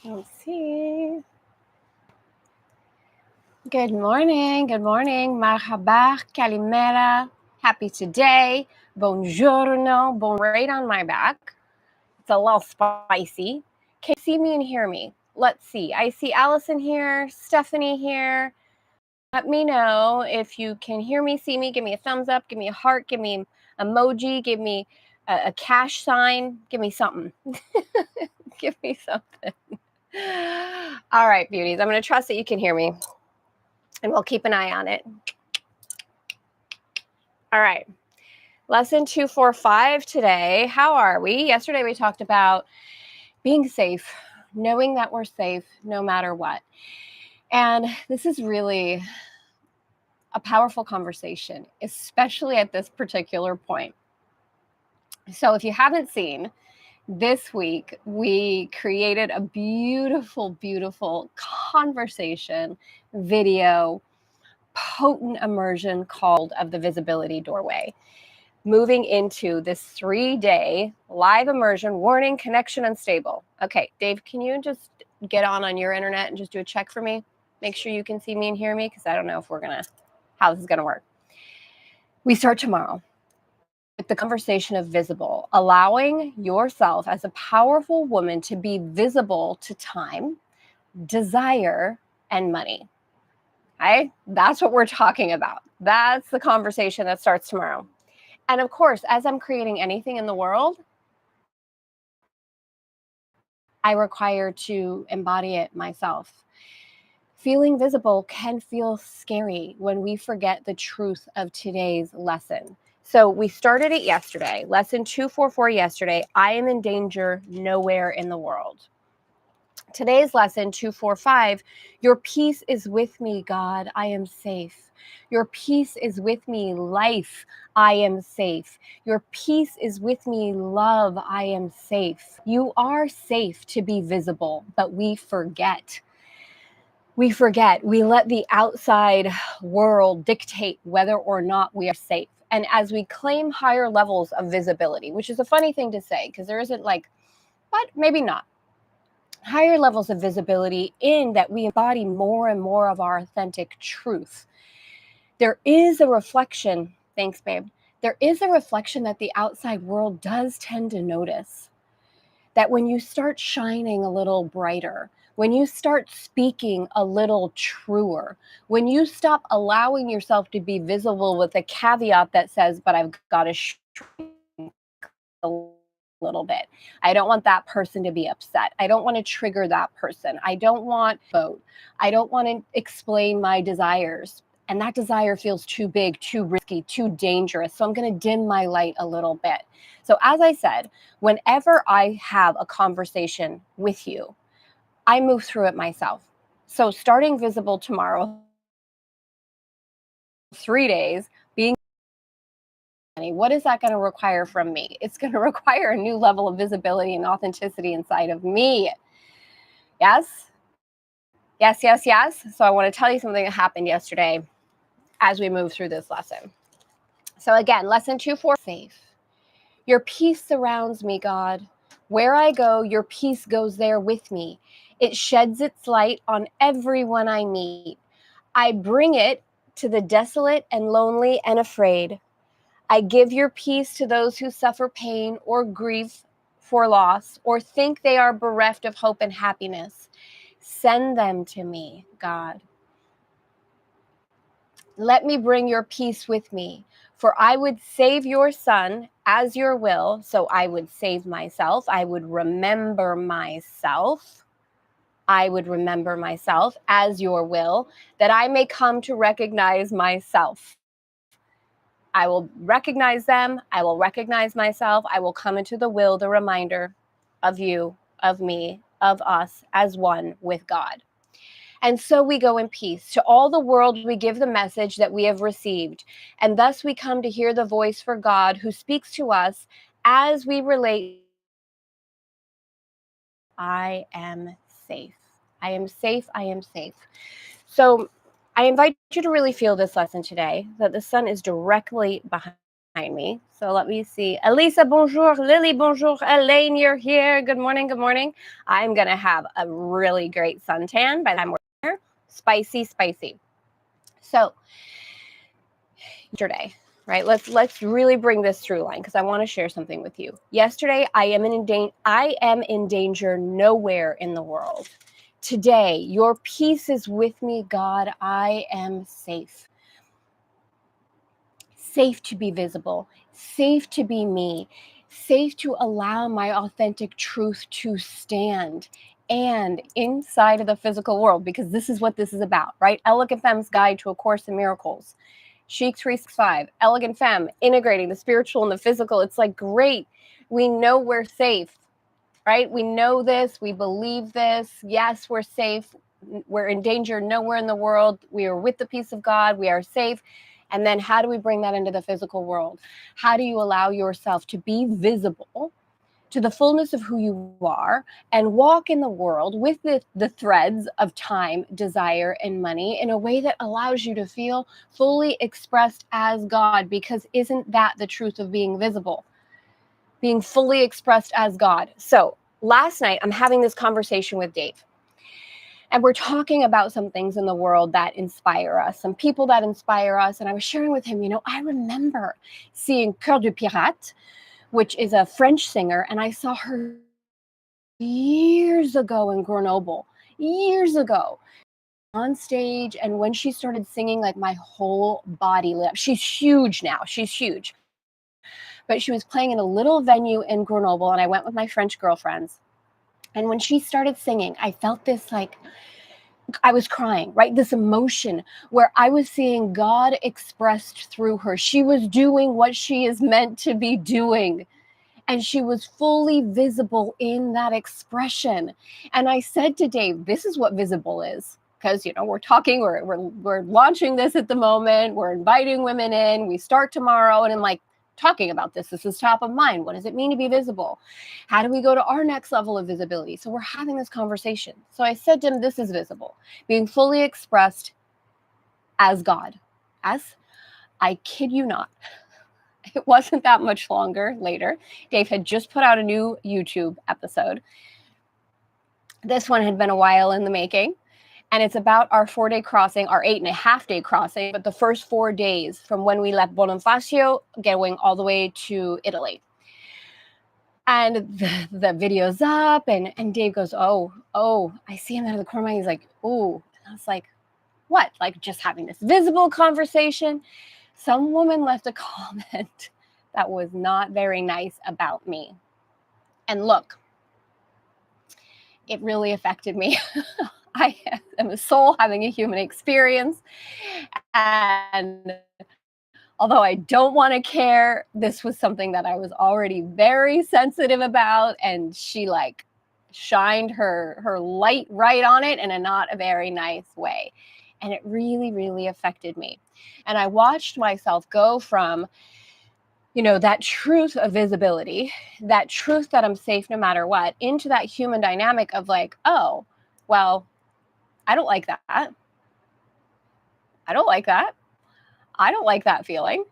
Let's see. Good morning. Good morning. Marhaba, kalimera. Happy today. Buongiorno. Bon right on my back. It's a little spicy. Can you see me and hear me? Let's see. I see Allison here, Stephanie here. Let me know if you can hear me, see me. Give me a thumbs up. Give me a heart. Give me emoji. Give me a cash sign. Give me something. Give me something. All right, beauties. I'm going to trust that you can hear me, and we'll keep an eye on it. All right. Lesson 245 today. How are we? Yesterday we talked about being safe, knowing that we're safe no matter what. And this is really a powerful conversation, especially at this particular point. So if you haven't seen, this week we created a beautiful, beautiful conversation video, potent immersion called Of the Visibility Doorway. Moving into this 3-day live immersion, warning, connection unstable. Okay, Dave, can you just get on your internet and just do a check for me? Make sure you can see me and hear me, because I don't know if how this is gonna work. We start tomorrow with the conversation of visible, allowing yourself as a powerful woman to be visible to time, desire, and money. Okay? That's what we're talking about. That's the conversation that starts tomorrow. And of course, as I'm creating anything in the world, I require to embody it myself. Feeling visible can feel scary when we forget the truth of today's lesson. So we started it yesterday, lesson 244 yesterday. I am in danger nowhere in the world. Today's lesson 245, your peace is with me, God, I am safe. Your peace is with me, life, I am safe. Your peace is with me, love, I am safe. You are safe to be visible, but we forget. We let the outside world dictate whether or not we are safe. And as we claim higher levels of visibility, which is a funny thing to say, because there isn't but maybe not. Higher levels of visibility in that we embody more and more of our authentic truth. There is a reflection, thanks babe, there is a reflection that the outside world does tend to notice. That when you start shining a little brighter, when you start speaking a little truer, when you stop allowing yourself to be visible with a caveat that says, but I've got to shrink a little bit. I don't want that person to be upset. I don't want to trigger that person. I don't want to vote. I don't want to explain my desires. And that desire feels too big, too risky, too dangerous. So I'm going to dim my light a little bit. So as I said, whenever I have a conversation with you, I move through it myself. So starting visible tomorrow, 3 days, being what is that going to require from me? It's going to require a new level of visibility and authenticity inside of me. Yes? Yes, yes, yes. So I want to tell you something that happened yesterday as we move through this lesson. So again, lesson 2-4, safe. Your peace surrounds me, God. Where I go, your peace goes there with me. It sheds its light on everyone I meet. I bring it to the desolate and lonely and afraid. I give your peace to those who suffer pain or grief for loss or think they are bereft of hope and happiness. Send them to me, God. Let me bring your peace with me, for I would save your son as your will, so I would save myself. I would remember myself. I would remember myself as your will, that I may come to recognize myself. I will recognize them. I will recognize myself. I will come into the will, the reminder of you, of me, of us as one with God. And so we go in peace. To all the world, we give the message that we have received. And thus we come to hear the voice for God who speaks to us as we relate. I am safe. I am safe. I am safe. So I invite you to really feel this lesson today, that the sun is directly behind me. So let me see. Elisa, bonjour. Lily, bonjour. Elaine, you're here. Good morning. Good morning. I'm going to have a really great suntan by the time we're here. Spicy, spicy. So yesterday, right? Let's really bring this through line because I want to share something with you. Yesterday, I am in danger nowhere in the world. Today, your peace is with me, God. I am safe. Safe to be visible, safe to be me, safe to allow my authentic truth to stand and inside of the physical world, because this is what this is about, right? Elegant Femme's Guide to A Course in Miracles. Chic 365, Elegant Femme, integrating the spiritual and the physical. It's like, great. We know we're safe, right? We know this. We believe this. Yes, we're safe. We're in danger nowhere in the world. We are with the peace of God. We are safe. And then how do we bring that into the physical world? How do you allow yourself to be visible to the fullness of who you are and walk in the world with the threads of time, desire, and money in a way that allows you to feel fully expressed as God? Because isn't that the truth of being visible? Being fully expressed as God. So last night, I'm having this conversation with Dave. And we're talking about some things in the world that inspire us, some people that inspire us. And I was sharing with him, I remember seeing Cœur de Pirate, which is a French singer. And I saw her years ago in Grenoble, years ago on stage. And when she started singing, like my whole body lit up. She's huge now. She's huge. But she was playing in a little venue in Grenoble. And I went with my French girlfriends. And when she started singing, I felt this I was crying, right? This emotion where I was seeing God expressed through her. She was doing what she is meant to be doing. And she was fully visible in that expression. And I said to Dave, this is what visible is. Because, we're talking, we're launching this at the moment. We're inviting women in. We start tomorrow. And I'm like, talking about this. This is top of mind. What does it mean to be visible? How do we go to our next level of visibility? So we're having this conversation. So I said to him, this is visible, being fully expressed as God. As, I kid you not, it wasn't that much longer later. Dave had just put out a new YouTube episode. This one had been a while in the making. And it's about our 4-day crossing, our 8.5-day crossing, but the first 4 days from when we left Bonifacio, going all the way to Italy. And the video's up, and Dave goes, oh, I see him out of the corner. He's like, ooh. And I was like, what? Like, just having this visible conversation. Some woman left a comment that was not very nice about me. And look, it really affected me. I am a soul having a human experience. And although I don't want to care, this was something that I was already very sensitive about. And she shined her light right on it in a not a very nice way. And it really, really affected me. And I watched myself go from, that truth of visibility, that truth that I'm safe no matter what, into that human dynamic of oh, well, I don't like that. I don't like that. I don't like that feeling.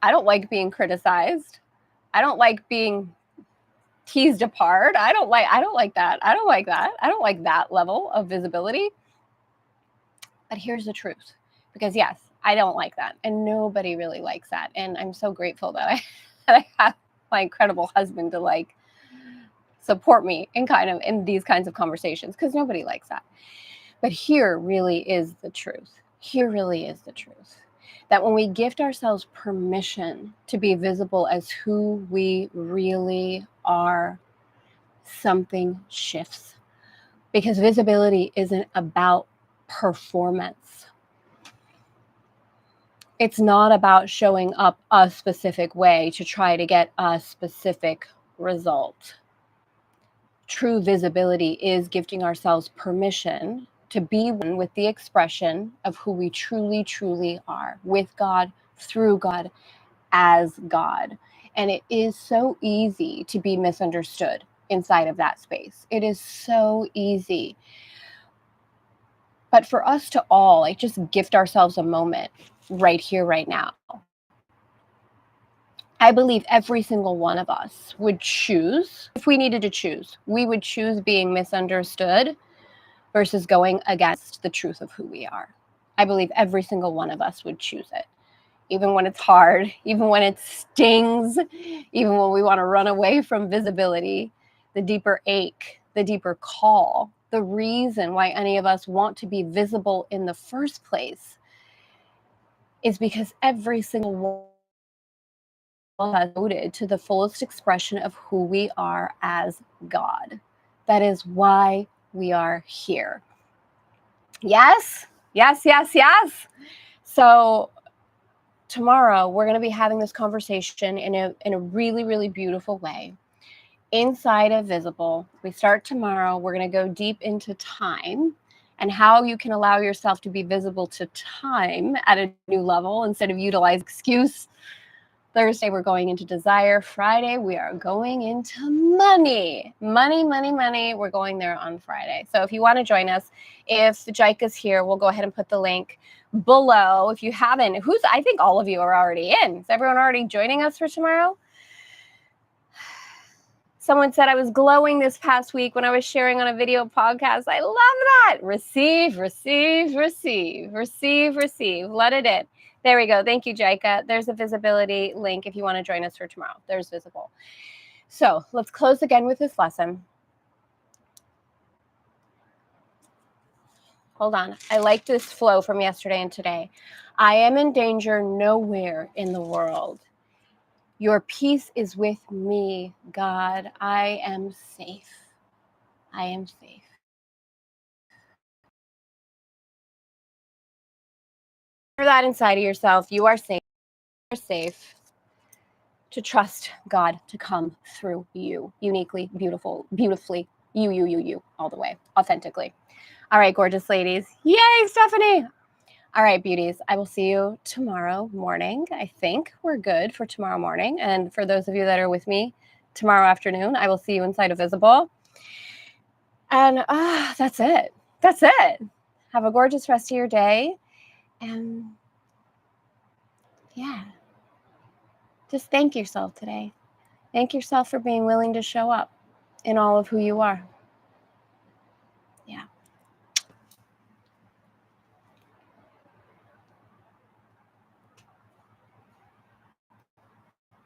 I don't like being criticized. I don't like being teased apart. I don't like that. I don't like that. I don't like that level of visibility. But here's the truth. Because yes, I don't like that. And nobody really likes that. And I'm so grateful that I have my incredible husband to support me in these kinds of conversations, because nobody likes that. But here really is the truth. Here really is the truth. That when we gift ourselves permission to be visible as who we really are, something shifts. Because visibility isn't about performance. It's not about showing up a specific way to try to get a specific result. True visibility is gifting ourselves permission to be one with the expression of who we truly, truly are, with God, through God, as God. And it is so easy to be misunderstood inside of that space. It is so easy. But for us to all just gift ourselves a moment right here, right now, I believe every single one of us would choose, if we needed to choose, we would choose being misunderstood versus going against the truth of who we are. I believe every single one of us would choose it. Even when it's hard, even when it stings, even when we want to run away from visibility, the deeper ache, the deeper call, the reason why any of us want to be visible in the first place is because every single one has devoted to the fullest expression of who we are as God. That is why we are here. Yes, yes, yes, yes. So tomorrow we're going to be having this conversation in a really, really beautiful way. Inside of Visible, we start tomorrow. We're going to go deep into time and how you can allow yourself to be visible to time at a new level instead of utilize excuse. Thursday, we're going into desire. Friday, we are going into money. Money, money, money. We're going there on Friday. So if you want to join us, if Jaika's here, we'll go ahead and put the link below. If you haven't, I think all of you are already in. Is everyone already joining us for tomorrow? Someone said I was glowing this past week when I was sharing on a video podcast. I love that. Receive, receive, receive, receive, receive. Let it in. There we go. Thank you, Jaika. There's a visibility link if you want to join us for tomorrow. There's Visible. So let's close again with this lesson. Hold on. I like this flow from yesterday and today. I am in danger nowhere in the world. Your peace is with me, God. I am safe. I am safe. For that inside of yourself, you are safe. You are safe to trust God to come through you, uniquely, beautifully, you, all the way, authentically. All right, gorgeous ladies. Yay, Stephanie. All right, beauties. I will see you tomorrow morning. I think we're good for tomorrow morning. And for those of you that are with me tomorrow afternoon, I will see you inside of Visible. And that's it. That's it. Have a gorgeous rest of your day. And yeah, just thank yourself today. Thank yourself for being willing to show up in all of who you are.